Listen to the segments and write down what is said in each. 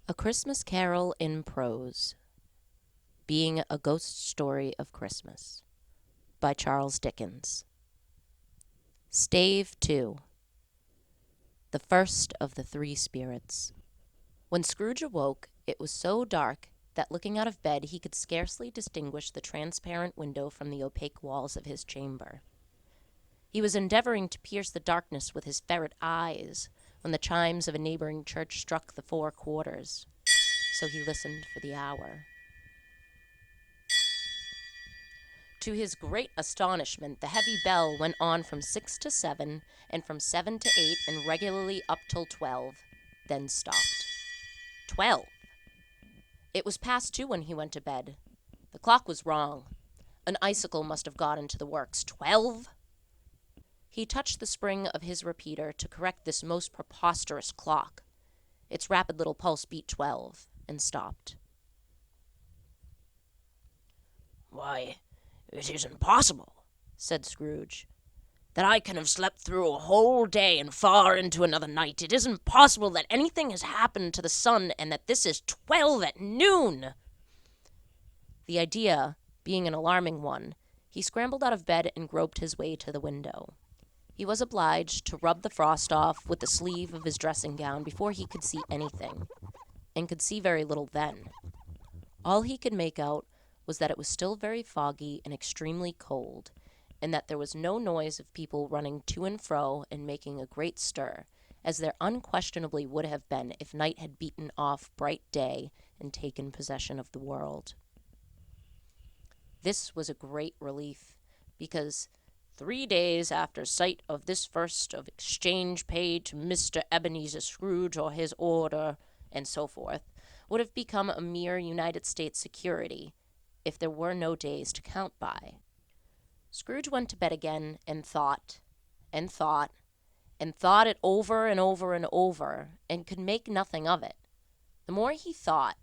A Christmas Carol in Prose, Being a Ghost Story of Christmas, by Charles Dickens. Stave 2, the first of the three spirits. When Scrooge awoke, it was so dark that looking out of bed he could scarcely distinguish the transparent window from the opaque walls of his chamber. He was endeavoring to pierce the darkness with his ferret eyes when the chimes of a neighboring church struck the 4 quarters, so he listened for the hour. To his great astonishment, the heavy bell went on from 6 to 7, and from 7 to 8, and regularly up till 12, then stopped. 12! It was past 2 when he went to bed. The clock was wrong. An icicle must have got into the works. 12! He touched the spring of his repeater to correct this most preposterous clock. Its rapid little pulse beat 12, and stopped. "Why, it isn't possible," said Scrooge, "that I can have slept through a whole day and far into another night. It isn't possible that anything has happened to the sun and that this is 12 at noon." The idea being an alarming one, he scrambled out of bed and groped his way to the window. He was obliged to rub the frost off with the sleeve of his dressing gown before he could see anything, and could see very little then. All he could make out was that it was still very foggy and extremely cold, and that there was no noise of people running to and fro and making a great stir, as there unquestionably would have been if night had beaten off bright day and taken possession of the world. This was a great relief, because 3 days after sight of this first of exchange paid to Mr. Ebenezer Scrooge or his order, and so forth, would have become a mere United States security, if there were no days to count by. Scrooge went to bed again and thought, and thought, and thought it over and over and over, and could make nothing of it. The more he thought,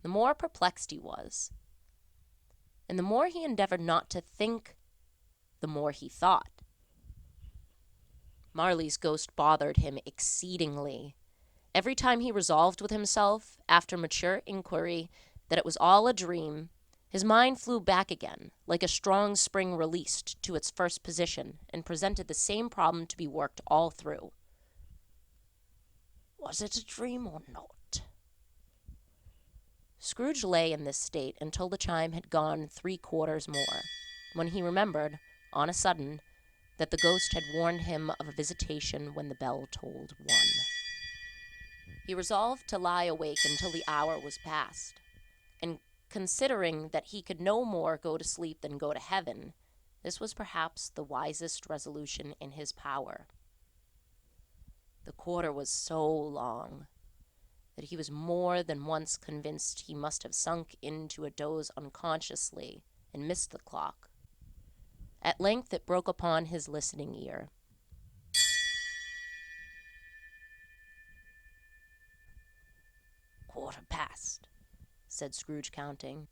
the more perplexed he was. And the more he endeavored not to think, the more he thought. Marley's ghost bothered him exceedingly. Every time he resolved with himself, after mature inquiry, that it was all a dream, his mind flew back again, like a strong spring released, to its first position, and presented the same problem to be worked all through. Was it a dream or not? Scrooge lay in this state until the chime had gone 3 quarters more, when he remembered, on a sudden, that the ghost had warned him of a visitation when the bell tolled 1. He resolved to lie awake until the hour was past, and considering that he could no more go to sleep than go to heaven, this was perhaps the wisest resolution in his power. The quarter was so long that he was more than once convinced he must have sunk into a doze unconsciously and missed the clock. At length it broke upon his listening ear. "Quarter past," said Scrooge, counting.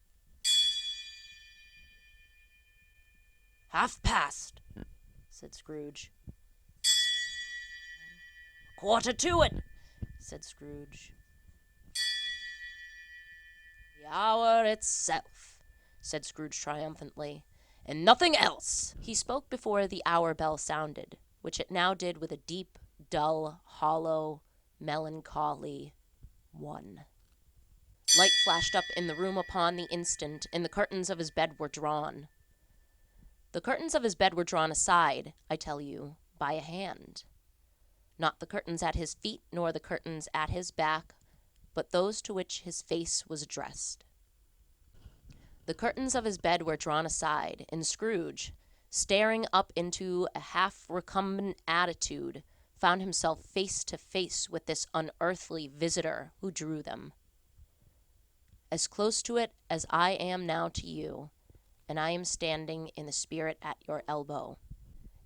"Half past," said Scrooge. "Quarter to it," said Scrooge. "The hour itself," said Scrooge triumphantly, "and nothing else." He spoke before the hour bell sounded, which it now did with a deep, dull, hollow, melancholy 1. Light flashed up in the room upon the instant, and the curtains of his bed were drawn. The curtains of his bed were drawn aside, I tell you, by a hand. Not the curtains at his feet, nor the curtains at his back, but those to which his face was addressed. The curtains of his bed were drawn aside, and Scrooge, staring up into a half-recumbent attitude, found himself face to face with this unearthly visitor who drew them. As close to it as I am now to you, and I am standing in the spirit at your elbow.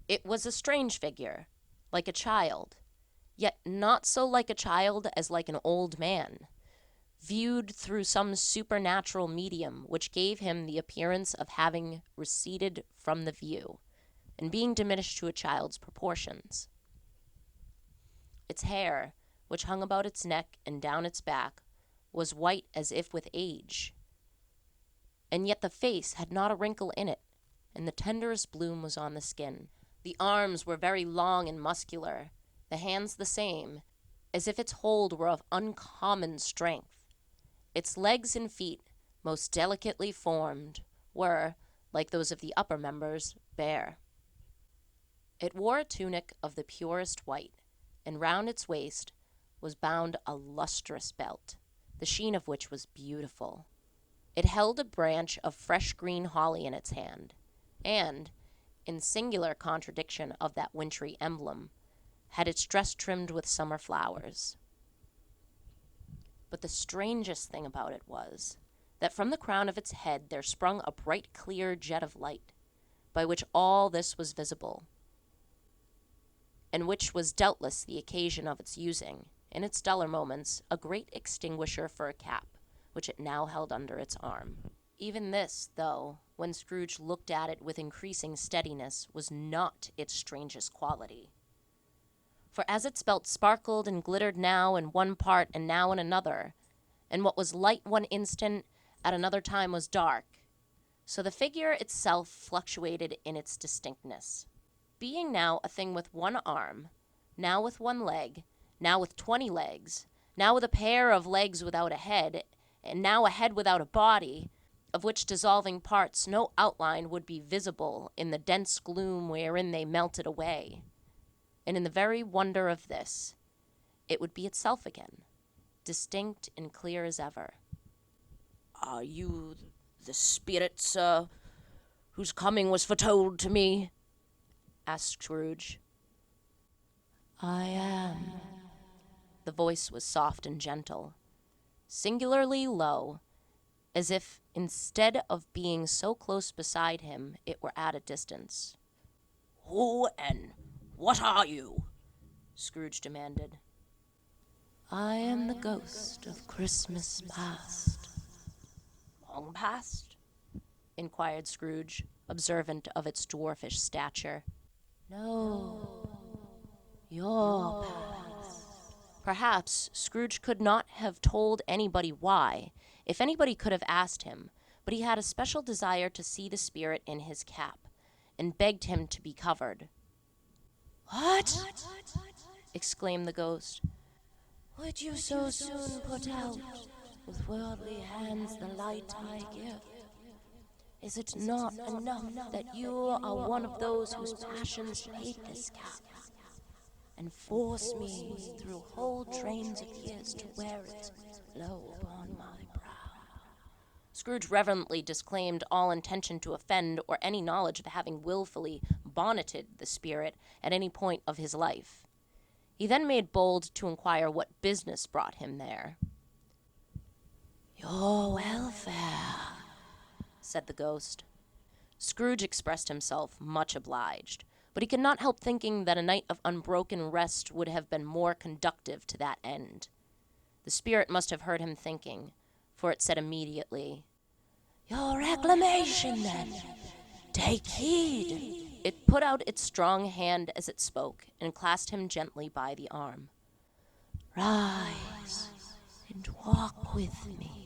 It was a strange figure, like a child, yet not so like a child as like an old man, viewed through some supernatural medium which gave him the appearance of having receded from the view, and being diminished to a child's proportions. Its hair, which hung about its neck and down its back, was white as if with age, and yet the face had not a wrinkle in it, and the tenderest bloom was on the skin. The arms were very long and muscular, the hands the same, as if its hold were of uncommon strength. Its legs and feet, most delicately formed, were, like those of the upper members, bare. It wore a tunic of the purest white, and round its waist was bound a lustrous belt, the sheen of which was beautiful. It held a branch of fresh green holly in its hand, and, in singular contradiction of that wintry emblem, had its dress trimmed with summer flowers. But the strangest thing about it was that from the crown of its head there sprung a bright clear jet of light, by which all this was visible, and which was doubtless the occasion of its using, in its duller moments, a great extinguisher for a cap, which it now held under its arm. Even this, though, when Scrooge looked at it with increasing steadiness, was not its strangest quality. For as its belt sparkled and glittered now in one part and now in another, and what was light one instant at another time was dark, so the figure itself fluctuated in its distinctness. Being now a thing with one arm, now with one leg, now with 20 legs, now with a pair of legs without a head, and now a head without a body, of which dissolving parts no outline would be visible in the dense gloom wherein they melted away. And in the very wonder of this, it would be itself again, distinct and clear as ever. Are you the spirit, sir, whose coming was foretold to me? Asked Scrooge. I am. The voice was soft and gentle, singularly low, as if instead of being so close beside him, it were at a distance. Who and what are you? Scrooge demanded. I am the ghost of Christmas past. Long past? Inquired Scrooge, observant of its dwarfish stature. No, your past. Perhaps Scrooge could not have told anybody why, if anybody could have asked him, but he had a special desire to see the spirit in his cap, and begged him to be covered. What? Exclaimed the ghost. Would you so soon put out with worldly hands the light I give? Is it not enough that you are one of those whose passions hate this cap, and force me through whole trains of years to wear it low upon my brow? Scrooge reverently disclaimed all intention to offend or any knowledge of having willfully bonneted the spirit at any point of his life. He then made bold to inquire what business brought him there. Your welfare, said the ghost. Scrooge expressed himself much obliged, but he could not help thinking that a night of unbroken rest would have been more conducive to that end. The spirit must have heard him thinking, for it said immediately, Your reclamation, then. Take heed. It put out its strong hand as it spoke, and clasped him gently by the arm. Rise and walk with me.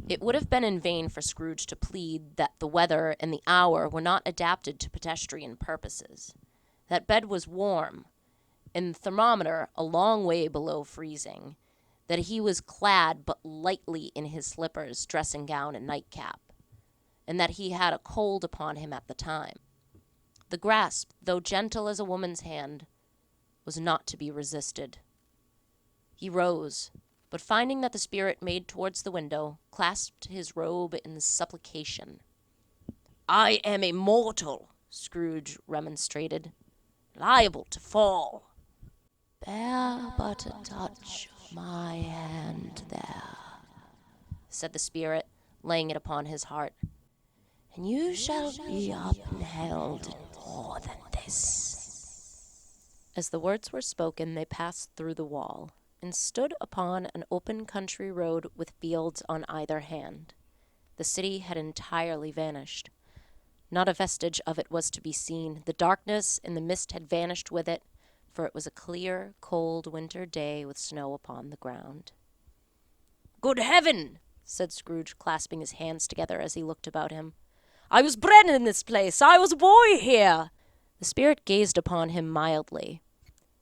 It would have been in vain for Scrooge to plead that the weather and the hour were not adapted to pedestrian purposes. That bed was warm, and the thermometer a long way below freezing, that he was clad but lightly in his slippers, dressing gown, and nightcap, and that he had a cold upon him at the time. The grasp, though gentle as a woman's hand, was not to be resisted. He rose, but finding that the spirit made towards the window, clasped his robe in supplication. I am a mortal, Scrooge remonstrated, liable to fall. Bear but a touch of my hand there, said the spirit, laying it upon his heart, and you shall be upheld in more than this. As the words were spoken, they passed through the wall, and stood upon an open country road with fields on either hand. The city had entirely vanished. Not a vestige of it was to be seen. The darkness and the mist had vanished with it, for it was a clear, cold winter day with snow upon the ground. Good heaven, said Scrooge, clasping his hands together as he looked about him. I was bred in this place. I was a boy here. The spirit gazed upon him mildly.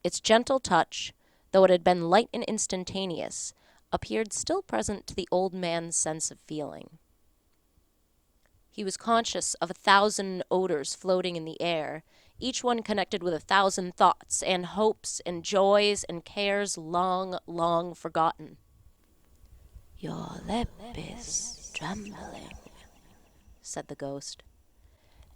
Its gentle touch, though it had been light and instantaneous, appeared still present to the old man's sense of feeling. He was conscious of 1,000 odors floating in the air, each one connected with 1,000 thoughts and hopes and joys and cares long, long forgotten. Your lip is trembling, said the ghost.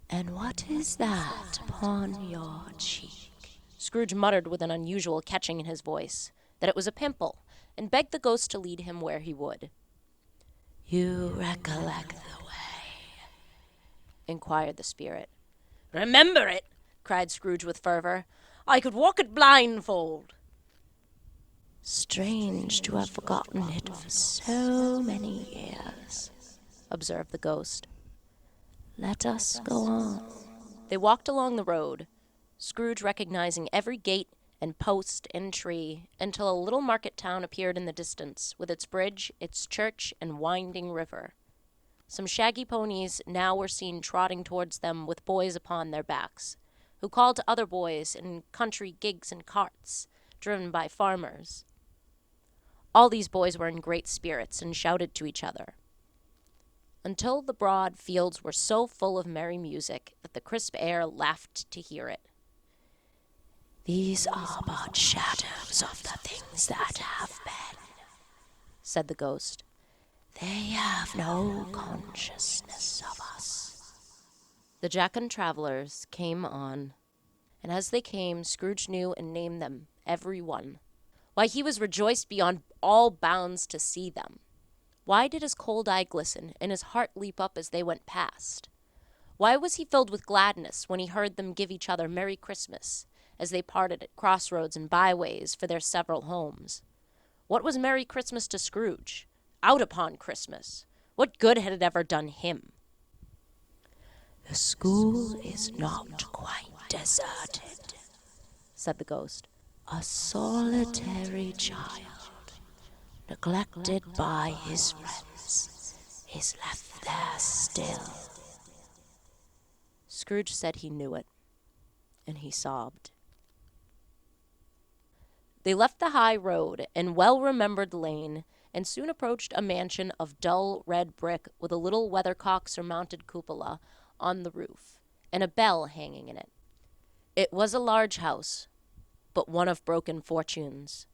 And what is that upon your cheek? Scrooge muttered with an unusual catching in his voice that it was a pimple, and begged the ghost to lead him where he would. You recollect the way? Inquired the spirit. Remember it, cried Scrooge with fervor. I could walk it blindfold. Strange to have forgotten it for so many years, observed the ghost. Let us go on. They walked along the road, Scrooge recognizing every gate and post and tree, until a little market town appeared in the distance, with its bridge, its church, and winding river. Some shaggy ponies now were seen trotting towards them with boys upon their backs, who called to other boys in country gigs and carts, driven by farmers. All these boys were in great spirits and shouted to each other, until the broad fields were so full of merry music that the crisp air laughed to hear it. These are but shadows of the things that have been, said the ghost. They have no consciousness of us. The jocund travelers came on, and as they came, Scrooge knew and named them, every one. Why, he was rejoiced beyond all bounds to see them. Why did his cold eye glisten and his heart leap up as they went past? Why was he filled with gladness when he heard them give each other Merry Christmas as they parted at crossroads and byways for their several homes? What was Merry Christmas to Scrooge? Out upon Christmas. What good had it ever done him? The school is not quite deserted, said the ghost. A solitary child, neglected by his friends, is left there still. Scrooge said he knew it, and he sobbed. They left the high road and well-remembered lane, and soon approached a mansion of dull red brick with a little weathercock-surmounted cupola on the roof, and a bell hanging in it. It was a large house, but one of broken fortunes.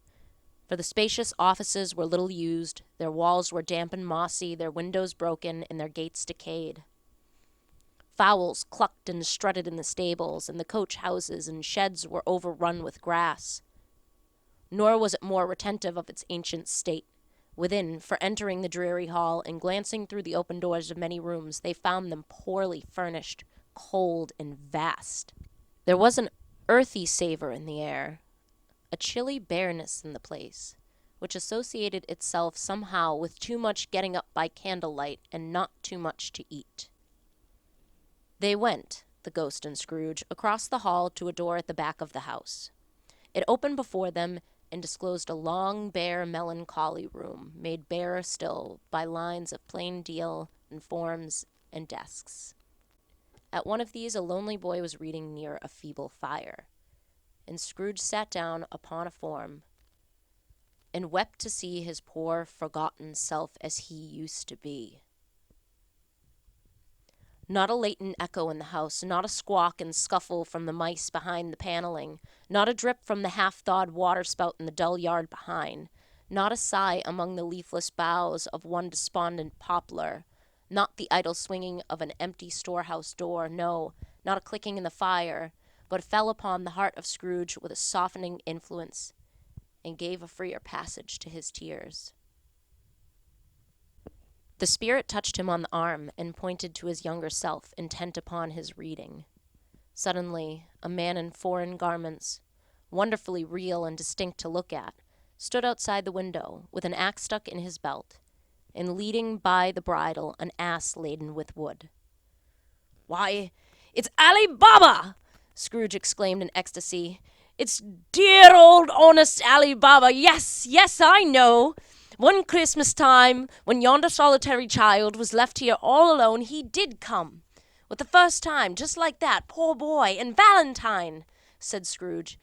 For the spacious offices were little used, their walls were damp and mossy, their windows broken, and their gates decayed. Fowls clucked and strutted in the stables, and the coach houses and sheds were overrun with grass. Nor was it more retentive of its ancient state. Within, for entering the dreary hall and glancing through the open doors of many rooms, they found them poorly furnished, cold, and vast. There was an earthy savor in the air, a chilly bareness in the place, which associated itself somehow with too much getting up by candlelight and not too much to eat. They went, the ghost and Scrooge, across the hall to a door at the back of the house. It opened before them and disclosed a long, bare, melancholy room, made barer still by lines of plain deal and forms and desks. At one of these a lonely boy was reading near a feeble fire, and Scrooge sat down upon a form and wept to see his poor, forgotten self as he used to be. Not a latent echo in the house, not a squawk and scuffle from the mice behind the paneling, not a drip from the half-thawed waterspout in the dull yard behind, not a sigh among the leafless boughs of one despondent poplar, not the idle swinging of an empty storehouse door, no, not a clicking in the fire, but fell upon the heart of Scrooge with a softening influence and gave a freer passage to his tears. The spirit touched him on the arm and pointed to his younger self, intent upon his reading. Suddenly, a man in foreign garments, wonderfully real and distinct to look at, stood outside the window with an axe stuck in his belt, and leading by the bridle an ass laden with wood. "Why, it's Ali Baba!" Scrooge exclaimed in ecstasy. "It's dear old honest Ali Baba. Yes, I know. One Christmas time, when yonder solitary child was left here all alone, he did come. With the first time, just like that, poor boy, and Valentine, said Scrooge.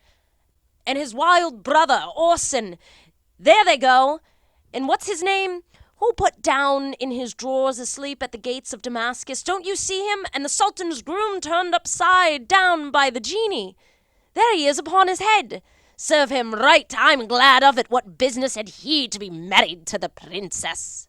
And his wild brother, Orson. There they go. And what's his name? Who put down in his drawers asleep at the gates of Damascus? Don't you see him? And the Sultan's groom turned upside down by the genie. There he is upon his head. Serve him right, I'm glad of it. What business had he to be married to the princess?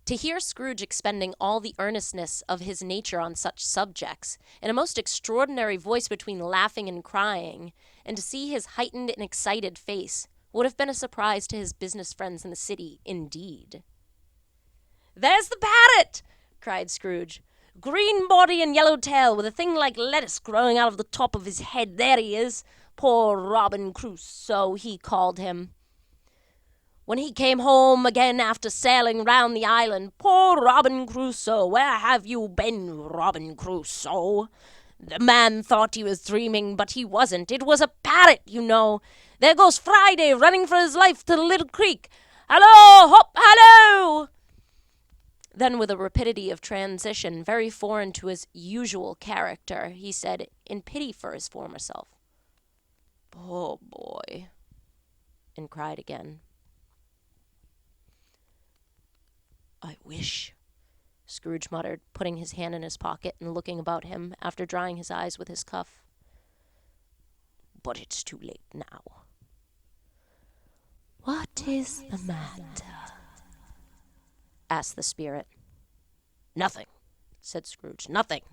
To hear Scrooge expending all the earnestness of his nature on such subjects, in a most extraordinary voice between laughing and crying, and to see his heightened and excited face, would have been a surprise to his business friends in the city, indeed. There's the parrot! Cried Scrooge. Green body and yellow tail, with a thing like lettuce growing out of the top of his head. There he is. Poor Robin Crusoe, he called him. When he came home again after sailing round the island, poor Robin Crusoe, where have you been, Robin Crusoe? The man thought he was dreaming, but he wasn't. It was a parrot, you know. There goes Friday, running for his life to the little creek. Hallo, hop, hallo! Then, with a rapidity of transition very foreign to his usual character, he said, in pity for his former self, "Poor boy," and cried again. "I wish," Scrooge muttered, putting his hand in his pocket and looking about him after drying his eyes with his cuff. "But it's too late now." "What is the matter?" asked the spirit. "Nothing," said Scrooge, "nothing.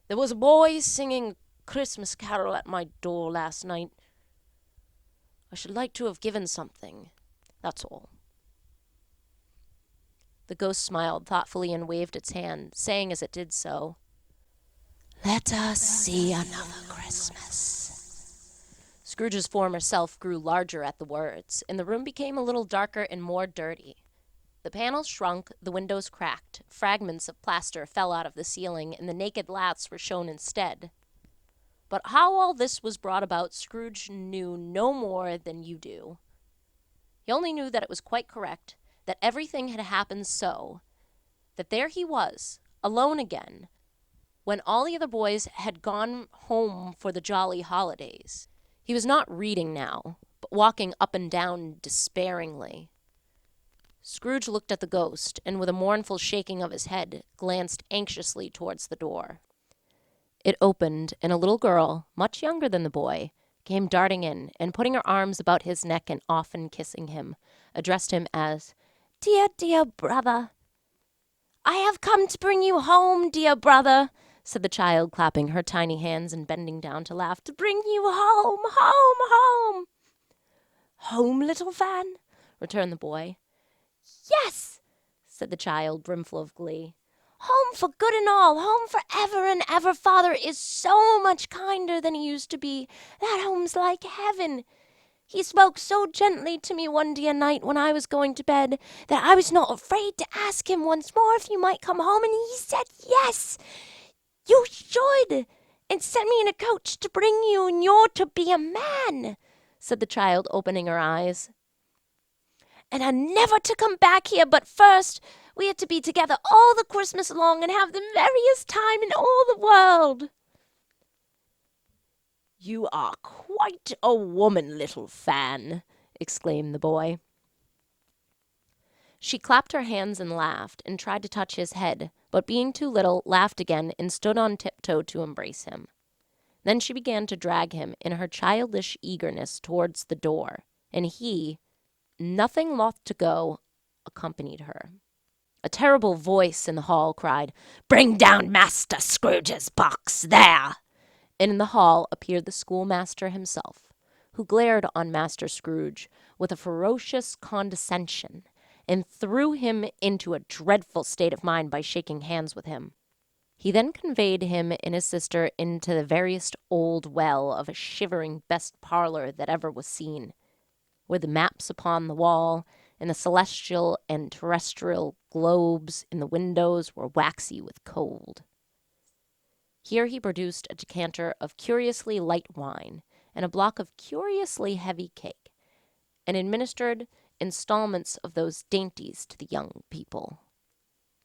There was a boy singing a Christmas carol at my door last night. I should like to have given something, that's all." The ghost smiled thoughtfully and waved its hand, saying as it did so, "Let us see another Christmas." Scrooge's former self grew larger at the words, and the room became a little darker and more dirty. The panels shrunk, the windows cracked, fragments of plaster fell out of the ceiling, and the naked laths were shown instead. But how all this was brought about, Scrooge knew no more than you do. He only knew that it was quite correct, that everything had happened so, that there he was, alone again, when all the other boys had gone home for the jolly holidays. He was not reading now, but walking up and down despairingly. Scrooge looked at the ghost, and with a mournful shaking of his head, glanced anxiously towards the door. It opened, and a little girl, much younger than the boy, came darting in, and putting her arms about his neck and often kissing him, addressed him as, "Dear, dear brother." "I have come to bring you home, dear brother," said the child, clapping her tiny hands and bending down to laugh. "To bring you home, home, home." "Home, little Fan?" returned the boy. "Yes," said the child, brimful of glee. "Home for good and all, home for ever and ever. Father is so much kinder than he used to be. That home's like heaven. He spoke so gently to me one dear night when I was going to bed that I was not afraid to ask him once more if you might come home, and he said yes, you should, and sent me in a coach to bring you, and you're to be a man," said the child, opening her eyes. "And are never to come back here, but first we are to be together all the Christmas long and have the merriest time in all the world." "You are quite a woman, little Fan," exclaimed the boy. She clapped her hands and laughed, and tried to touch his head, but being too little, laughed again and stood on tiptoe to embrace him. Then she began to drag him in her childish eagerness towards the door, and he, nothing loth to go, accompanied her. A terrible voice in the hall cried, "Bring down Master Scrooge's box, there!" And in the hall appeared the schoolmaster himself, who glared on Master Scrooge with a ferocious condescension, and threw him into a dreadful state of mind by shaking hands with him. He then conveyed him and his sister into the veriest old well of a shivering best parlor that ever was seen, where the maps upon the wall and the celestial and terrestrial globes in the windows were waxy with cold. Here he produced a decanter of curiously light wine and a block of curiously heavy cake, and administered installments of those dainties to the young people,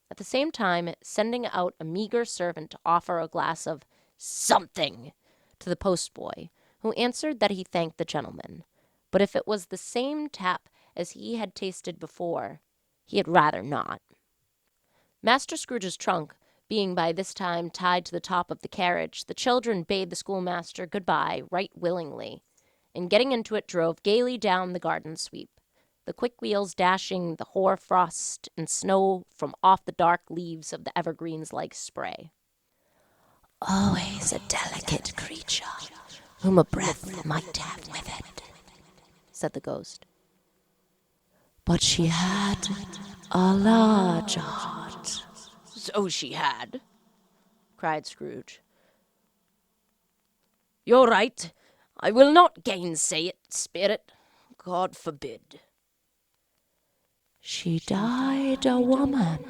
at the same time sending out a meager servant to offer a glass of something to the postboy, who answered that he thanked the gentleman, but if it was the same tap as he had tasted before, he had rather not. Master Scrooge's trunk being by this time tied to the top of the carriage, the children bade the schoolmaster good-bye right willingly, and getting into it drove gaily down the garden sweep, the quick wheels dashing the hoar frost and snow from off the dark leaves of the evergreens like spray. Always a delicate creature, whom a breath might have withered, said the ghost. But she had a large heart. So she had, cried Scrooge. You're right. I will not gainsay it, spirit. God forbid. She died a woman,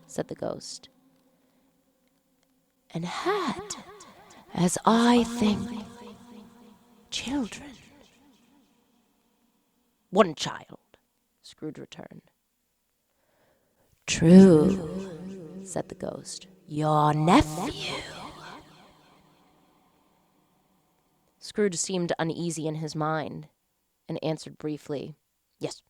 said the ghost, and had, as I think, children. One child, Scrooge returned. True, said the ghost. Your nephew. Scrooge seemed uneasy in his mind, and answered briefly, yes.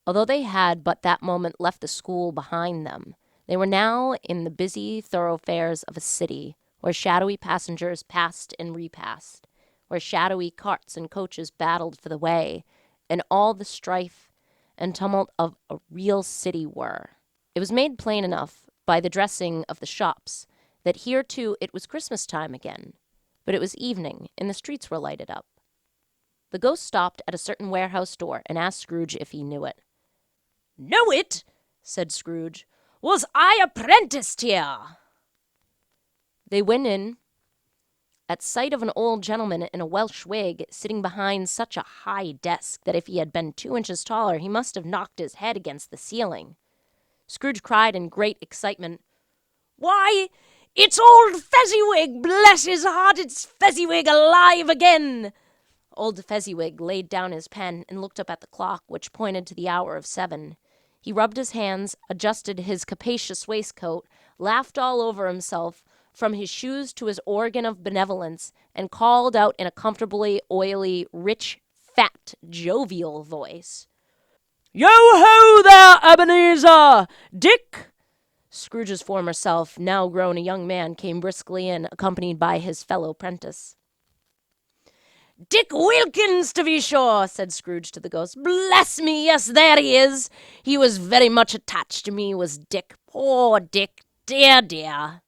Although they had but that moment left the school behind them, they were now in the busy thoroughfares of a city, where shadowy passengers passed and repassed, where shadowy carts and coaches battled for the way, and all the strife and tumult of a real city were. It was made plain enough by the dressing of the shops that here too it was Christmas time again, but it was evening, and the streets were lighted up. The ghost stopped at a certain warehouse door and asked Scrooge if he knew it. Know it? Said Scrooge. Was I apprenticed here? They went in, at sight of an old gentleman in a Welsh wig sitting behind such a high desk that if he had been 2 inches taller he must have knocked his head against the ceiling. Scrooge cried in great excitement, Why, it's old Fezziwig! Bless his heart, it's Fezziwig alive again! Old Fezziwig laid down his pen and looked up at the clock, which pointed to the hour of 7. He rubbed his hands, adjusted his capacious waistcoat, laughed all over himself, from his shoes to his organ of benevolence, and called out in a comfortably oily, rich, fat, jovial voice, Yo-ho there, Ebenezer! Dick! Scrooge's former self, now grown a young man, came briskly in, accompanied by his fellow prentice. Dick Wilkins, to be sure, said Scrooge to the ghost. Bless me, yes, there he is. He was very much attached to me, was Dick. Poor Dick, dear, dear.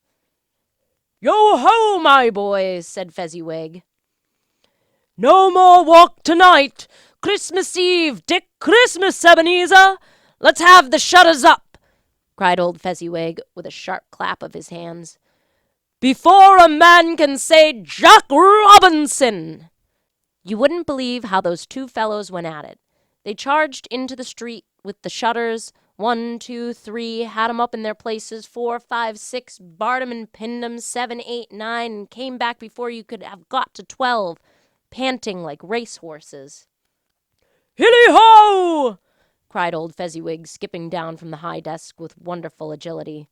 Yo-ho, my boy, said Fezziwig. No more walk tonight. Christmas Eve, Dick, Christmas, Ebenezer. Let's have the shutters up, cried old Fezziwig, with a sharp clap of his hands, before a man can say Jack Robinson. You wouldn't believe how those two fellows went at it. They charged into the street with the shutters, 1, 2, 3, had 'em up in their places, 4, 5, 6, barred 'em and pinned 'em, 7, 8, 9, and came back before you could have got to 12, panting like racehorses. Hilly-ho! cried old Fezziwig, skipping down from the high desk with wonderful agility.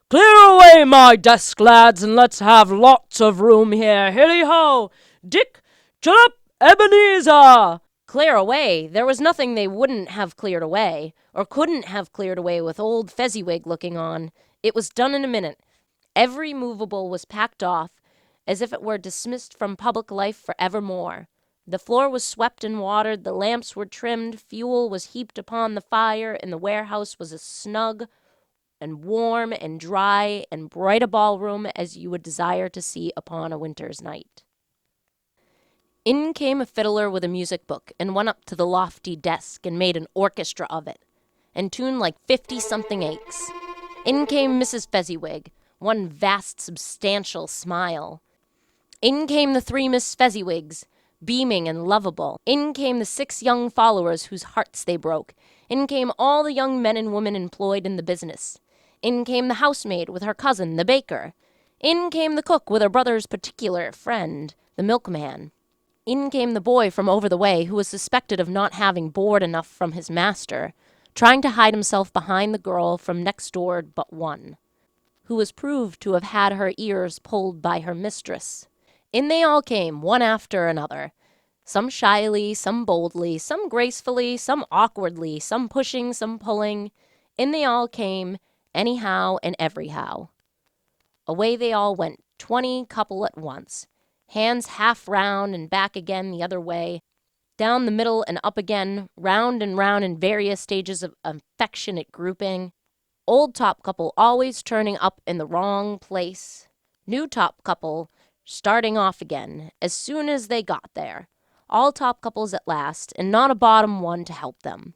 Clear away my desk, lads, and let's have lots of room here. Hilly-ho! Dick, chillip, Ebenezer! Clear away? There was nothing they wouldn't have cleared away, or couldn't have cleared away with old Fezziwig looking on. It was done in a minute. Every movable was packed off, as if it were dismissed from public life for evermore. The floor was swept and watered, the lamps were trimmed, fuel was heaped upon the fire, and the warehouse was as snug and warm and dry and bright a ballroom as you would desire to see upon a winter's night. In came a fiddler with a music book, and went up to the lofty desk, and made an orchestra of it, and tuned like 50-something aches. In came Mrs. Fezziwig, one vast substantial smile. In came the 3 Miss Fezziwigs, beaming and lovable. In came the 6 young followers whose hearts they broke. In came all the young men and women employed in the business. In came the housemaid with her cousin, the baker. In came the cook with her brother's particular friend, the milkman. In came the boy from over the way, who was suspected of not having board enough from his master, trying to hide himself behind the girl from next door but one, who was proved to have had her ears pulled by her mistress. In they all came, one after another, some shyly, some boldly, some gracefully, some awkwardly, some pushing, some pulling. In they all came, anyhow and everyhow. Away they all went, 20 couple at once, hands half round and back again the other way, down the middle and up again, round and round in various stages of affectionate grouping. Old top couple always turning up in the wrong place. New top couple starting off again as soon as they got there. All top couples at last, and not a bottom one to help them.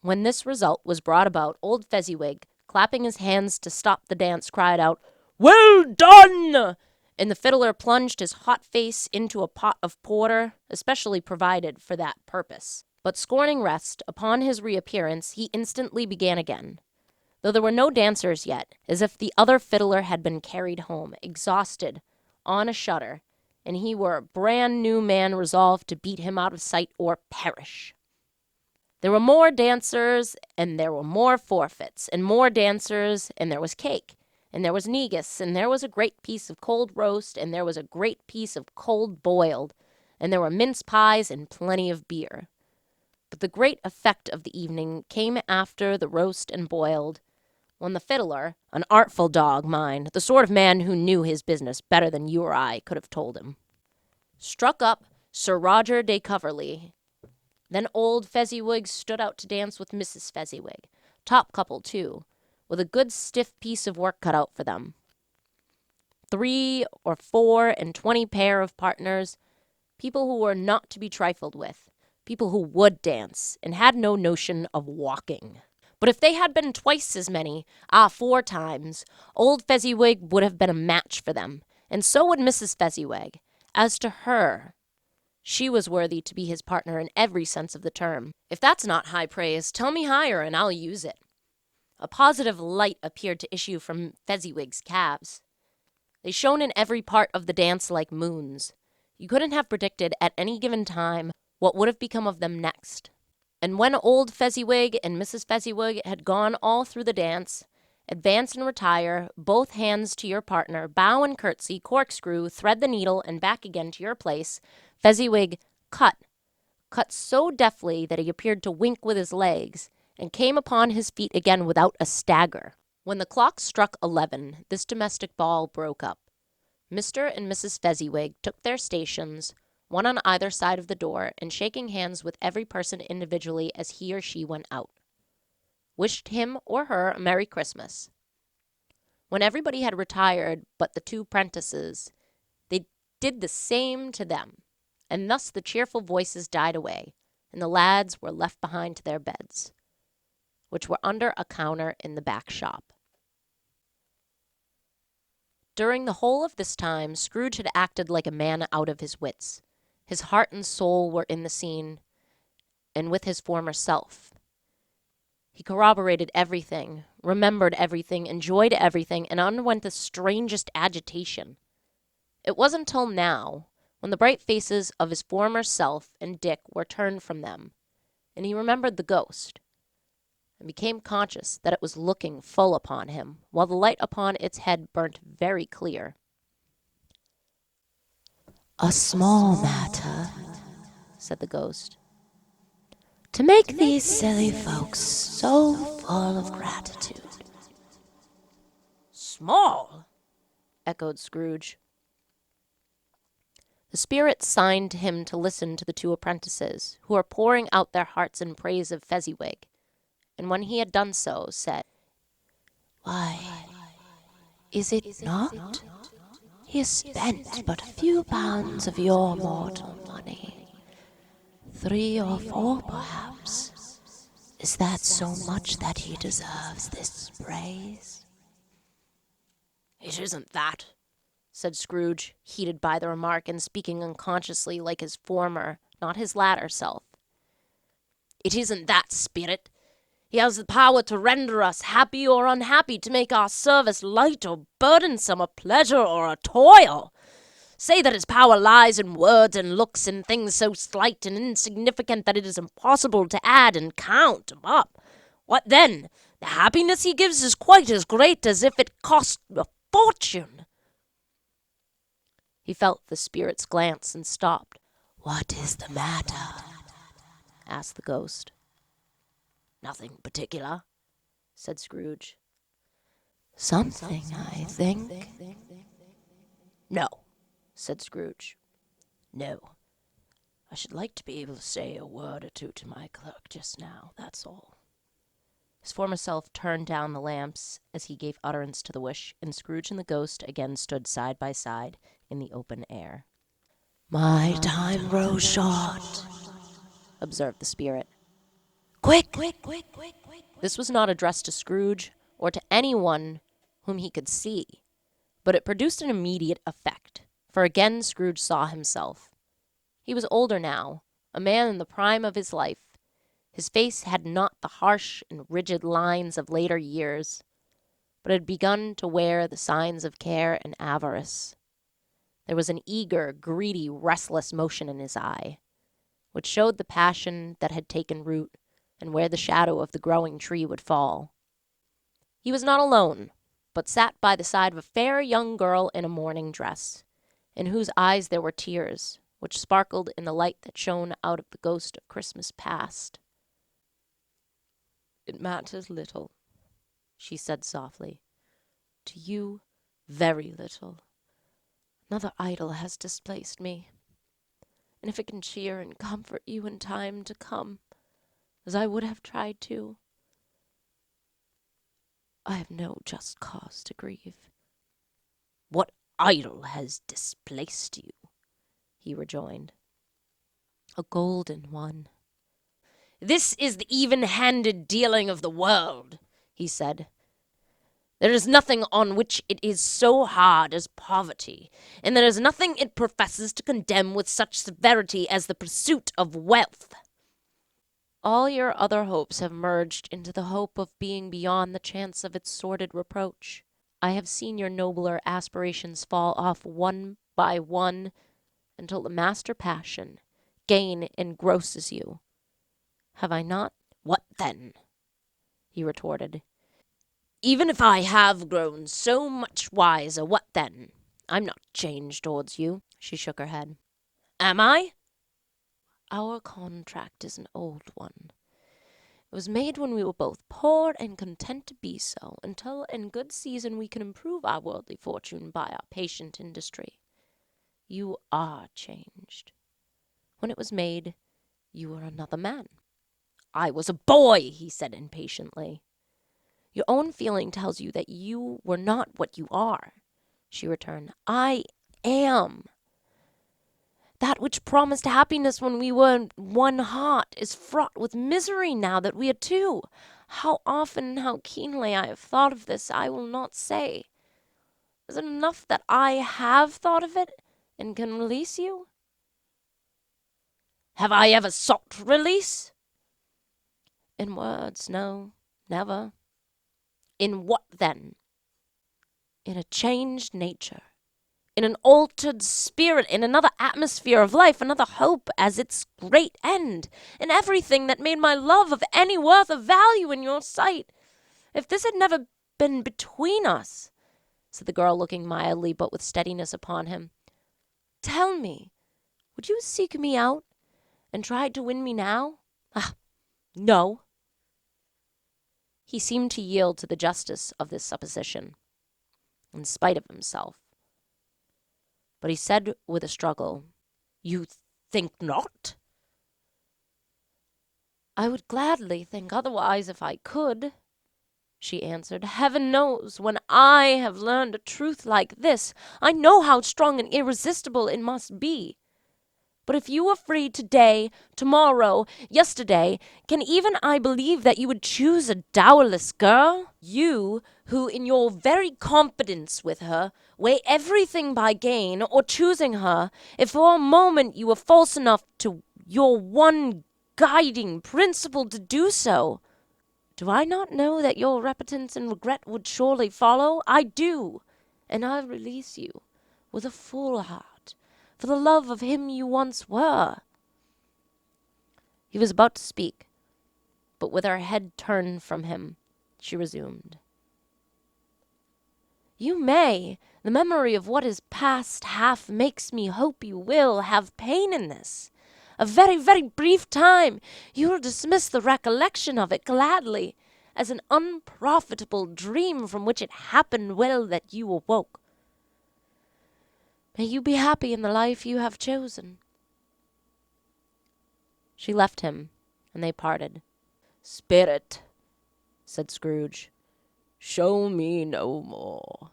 When this result was brought about, old Fezziwig, clapping his hands to stop the dance, cried out, "Well done!" And the fiddler plunged his hot face into a pot of porter, especially provided for that purpose. But scorning rest, upon his reappearance, he instantly began again, though there were no dancers yet, as if the other fiddler had been carried home, exhausted, on a shutter, and he were a brand-new man resolved to beat him out of sight or perish. There were more dancers, and there were more forfeits, and more dancers, and there was cake, and there was negus, and there was a great piece of cold roast, and there was a great piece of cold boiled, and there were mince pies and plenty of beer. But the great effect of the evening came after the roast and boiled, when the fiddler, an artful dog, mind, the sort of man who knew his business better than you or I could have told him, struck up Sir Roger de Coverley. Then old Fezziwig stood out to dance with Mrs. Fezziwig, top couple too, with a good stiff piece of work cut out for them. 3 or 4 and 20 pair of partners, people who were not to be trifled with, people who would dance, and had no notion of walking. But if they had been twice as many, 4 times, old Fezziwig would have been a match for them, and so would Mrs. Fezziwig. As to her, she was worthy to be his partner in every sense of the term. If that's not high praise, tell me higher, and I'll use it. A positive light appeared to issue from Fezziwig's calves. They shone in every part of the dance like moons. You couldn't have predicted at any given time what would have become of them next. And when old Fezziwig and Mrs. Fezziwig had gone all through the dance, advance and retire, both hands to your partner, bow and curtsy, corkscrew, thread the needle, and back again to your place, Fezziwig cut so deftly that he appeared to wink with his legs, and came upon his feet again without a stagger. When the clock struck 11, this domestic ball broke up. Mr. and Mrs. Fezziwig took their stations, one on either side of the door, and shaking hands with every person individually as he or she went out, wished him or her a Merry Christmas. When everybody had retired but the 2 prentices, they did the same to them, and thus the cheerful voices died away, and the lads were left behind to their beds, which were under a counter in the back shop. During the whole of this time, Scrooge had acted like a man out of his wits. His heart and soul were in the scene, and with his former self. He corroborated everything, remembered everything, enjoyed everything, and underwent the strangest agitation. It was until now, when the bright faces of his former self and Dick were turned from them, and he remembered the ghost, and became conscious that it was looking full upon him, while the light upon its head burnt very clear. "A small matter," said the ghost, "to make these silly folks so full of gratitude." "Small?" echoed Scrooge. The spirit signed to him to listen to the 2 apprentices, who were pouring out their hearts in praise of Fezziwig, and when he had done so, said, "Why, is it not? He has spent but a few pounds of your mortal money. 3 or 4, perhaps. Is that so much that he deserves this praise?" "It isn't that," said Scrooge, heated by the remark, and speaking unconsciously like his former, not his latter self. "It isn't that, spirit. He has the power to render us happy or unhappy, to make our service light or burdensome, a pleasure or a toil. Say that his power lies in words and looks and things so slight and insignificant that it is impossible to add and count them up. What then? The happiness he gives is quite as great as if it cost a fortune. He felt the spirit's glance and stopped. What is the matter? Asked the ghost. Nothing particular, said Scrooge. Something, I think. No, said Scrooge. No. I should like to be able to say a word or two to my clerk just now, that's all. His former self turned down the lamps as he gave utterance to the wish, and Scrooge and the ghost again stood side by side in the open air. My time grows short, observed the spirit. Quick! This was not addressed to Scrooge or to anyone whom he could see, but it produced an immediate effect, for again Scrooge saw himself. He was older now, a man in the prime of his life. His face had not the harsh and rigid lines of later years, but had begun to wear the signs of care and avarice. There was an eager, greedy, restless motion in his eye, which showed the passion that had taken root and where the shadow of the growing tree would fall. He was not alone, but sat by the side of a fair young girl in a mourning dress, in whose eyes there were tears, which sparkled in the light that shone out of the ghost of Christmas past. "It matters little," she said softly. "To you, very little. Another idol has displaced me, and if it can cheer and comfort you in time to come, as I would have tried to, I have no just cause to grieve." "What idol has displaced you?" he rejoined. "A golden one." "This is the even-handed dealing of the world," he said. "There is nothing on which it is so hard as poverty, and there is nothing it professes to condemn with such severity as the pursuit of wealth." "All your other hopes have merged into the hope of being beyond the chance of its sordid reproach. I have seen your nobler aspirations fall off one by one until the master passion, gain, engrosses you. Have I not?" "What then?" he retorted. "Even if I have grown so much wiser, what then? I'm not changed towards you." She shook her head. "Am I?" "Our contract is an old one. It was made when we were both poor and content to be so, until in good season we can improve our worldly fortune by our patient industry. You are changed. When it was made, you were another man." "I was a boy," he said impatiently. "Your own feeling tells you that you were not what you are," she returned. "I am. That which promised happiness when we were one heart is fraught with misery now that we are two. How often and how keenly I have thought of this, I will not say. Is it enough that I have thought of it and can release you?" "Have I ever sought release?" "In words, no, never." "In what then?" "In a changed nature. In an altered spirit, in another atmosphere of life, another hope as its great end, in everything that made my love of any worth of value in your sight. If this had never been between us," said the girl, looking mildly but with steadiness upon him, "tell me, would you seek me out and try to win me now?" "Ah, no." He seemed to yield to the justice of this supposition, in spite of himself. But he said with a struggle, "You think not?" "I would gladly think otherwise if I could," she answered. "Heaven knows, when I have learned a truth like this, I know how strong and irresistible it must be. But if you were free today, tomorrow, yesterday, can even I believe that you would choose a dowerless girl? You, who in your very confidence with her, weigh everything by gain, or choosing her, if for a moment you were false enough to your one guiding principle to do so. Do I not know that your repentance and regret would surely follow? I do, and I release you with a full heart for the love of him you once were." He was about to speak, but with her head turned from him, she resumed. "You may. The memory of what is past half makes me hope you will have pain in this. A very, very brief time. You will dismiss the recollection of it gladly, as an unprofitable dream from which it happened well that you awoke. May you be happy in the life you have chosen." She left him, and they parted. "Spirit," said Scrooge, "show me no more.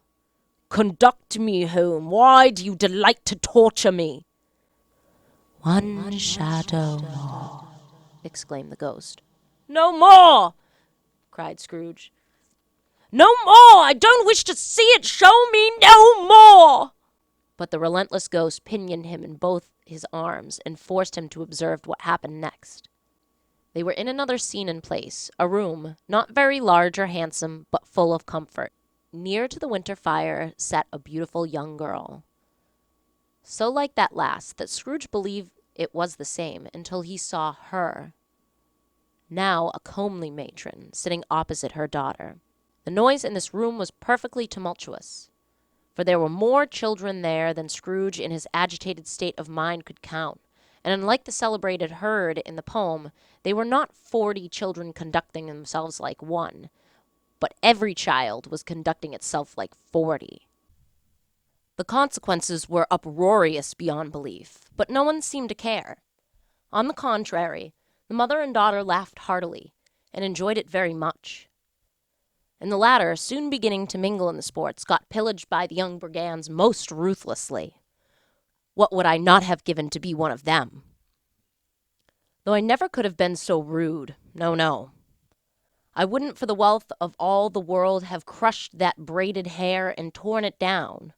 Conduct me home. Why do you delight to torture me?" "One shadow more," exclaimed the ghost. "No more!" cried Scrooge. "No more! I don't wish to see it! Show me no more!" But the relentless ghost pinioned him in both his arms and forced him to observe what happened next. They were in another scene and place, a room, not very large or handsome, but full of comfort. Near to the winter fire sat a beautiful young girl, so like that last that Scrooge believed it was the same until he saw her, now a comely matron, sitting opposite her daughter. The noise in this room was perfectly tumultuous, for there were more children there than Scrooge in his agitated state of mind could count, and unlike the celebrated herd in the poem, they were not 40 children conducting themselves like one, but every child was conducting itself like 40. The consequences were uproarious beyond belief, but no one seemed to care. On the contrary, the mother and daughter laughed heartily, and enjoyed it very much. And the latter, soon beginning to mingle in the sports, got pillaged by the young brigands most ruthlessly. What would I not have given to be one of them? Though I never could have been so rude, no. I wouldn't for the wealth of all the world have crushed that braided hair and torn it down.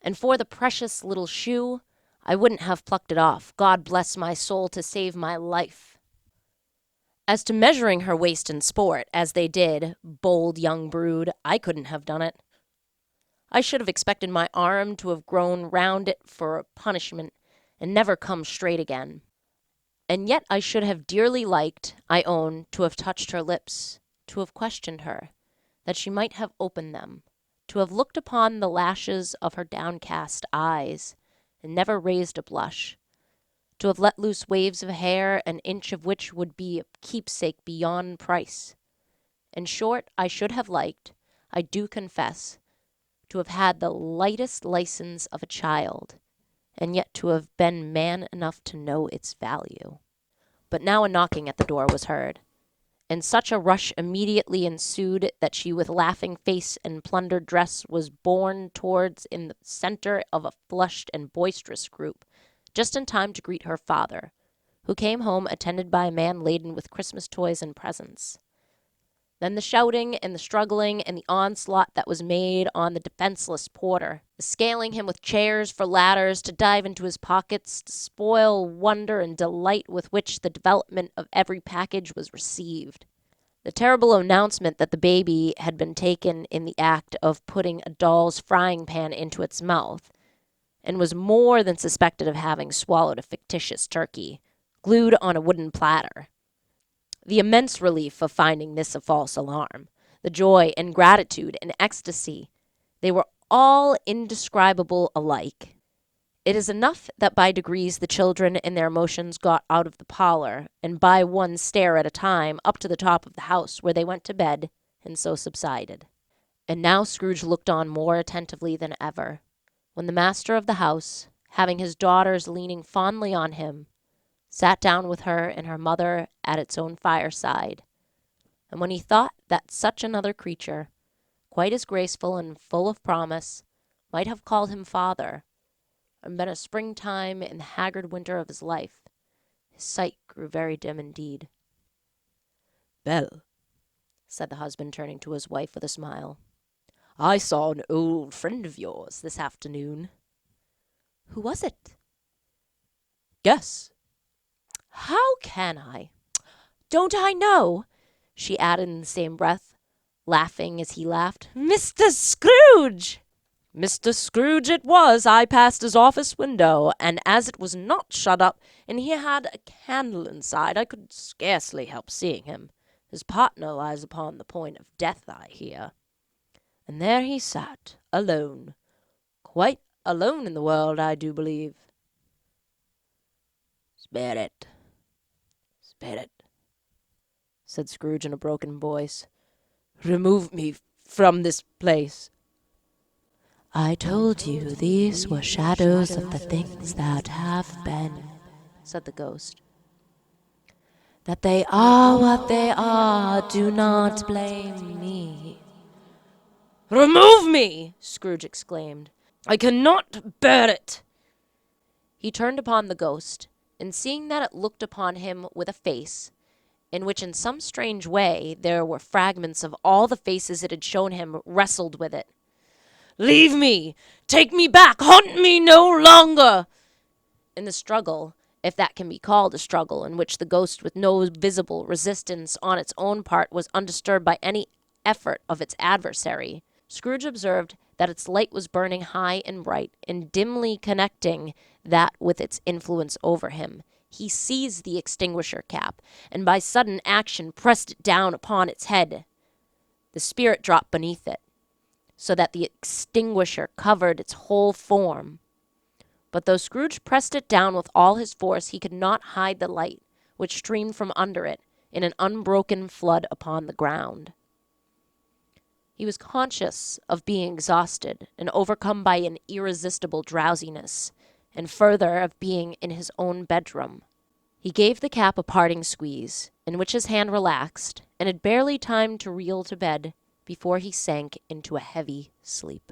And for the precious little shoe, I wouldn't have plucked it off, God bless my soul, to save my life. As to measuring her waist in sport, as they did, bold young brood, I couldn't have done it. I should have expected my arm to have grown round it for a punishment, and never come straight again. And yet I should have dearly liked, I own, to have touched her lips, to have questioned her, that she might have opened them, to have looked upon the lashes of her downcast eyes, and never raised a blush, to have let loose waves of hair, an inch of which would be a keepsake beyond price. In short, I should have liked, I do confess, to have had the lightest license of a child, and yet to have been man enough to know its value. But now a knocking at the door was heard, and such a rush immediately ensued that she with laughing face and plundered dress was borne towards in the center of a flushed and boisterous group, just in time to greet her father, who came home attended by a man laden with Christmas toys and presents. Then the shouting and the struggling and the onslaught that was made on the defenseless porter, the scaling him with chairs for ladders, to dive into his pockets, to spoil wonder and delight with which the development of every package was received. The terrible announcement that the baby had been taken in the act of putting a doll's frying pan into its mouth, and was more than suspected of having swallowed a fictitious turkey, glued on a wooden platter. The immense relief of finding this a false alarm, the joy and gratitude and ecstasy, they were all indescribable alike. It is enough that by degrees the children in their emotions got out of the parlor, and by one stair at a time up to the top of the house, where they went to bed, and so subsided. And now Scrooge looked on more attentively than ever, when the master of the house, having his daughters leaning fondly on him, sat down with her and her mother at its own fireside, and when he thought that such another creature, quite as graceful and full of promise, might have called him father, and been a springtime in the haggard winter of his life, his sight grew very dim indeed. "Belle," said the husband, turning to his wife with a smile, "I saw an old friend of yours this afternoon." "Who was it?" "Guess." "How can I? Don't I know?" she added in the same breath, laughing as he laughed. "Mr. Scrooge!" Mr. Scrooge it was. I passed his office window, and as it was not shut up, and he had a candle inside, I could scarcely help seeing him. His partner lies upon the point of death, I hear. And there he sat, alone, quite alone in the world, I do believe. Spirit, spirit, said Scrooge in a broken voice, remove me from this place. I told you these were shadows of the things that have been, said the ghost. That they are what they are, do not blame me. Remove me! Scrooge exclaimed. I cannot bear it. He turned upon the ghost, and seeing that it looked upon him with a face, in which in some strange way there were fragments of all the faces it had shown him, wrestled with it. Leave me! Take me back! Haunt me no longer! In the struggle, if that can be called a struggle, in which the ghost with no visible resistance on its own part was undisturbed by any effort of its adversary, Scrooge observed that its light was burning high and bright, and dimly connecting that with its influence over him. He seized the extinguisher cap, and by sudden action pressed it down upon its head. The spirit dropped beneath it, so that the extinguisher covered its whole form. But though Scrooge pressed it down with all his force, he could not hide the light, which streamed from under it in an unbroken flood upon the ground. He was conscious of being exhausted and overcome by an irresistible drowsiness, and further of being in his own bedroom. He gave the cap a parting squeeze, in which his hand relaxed, and had barely time to reel to bed before he sank into a heavy sleep.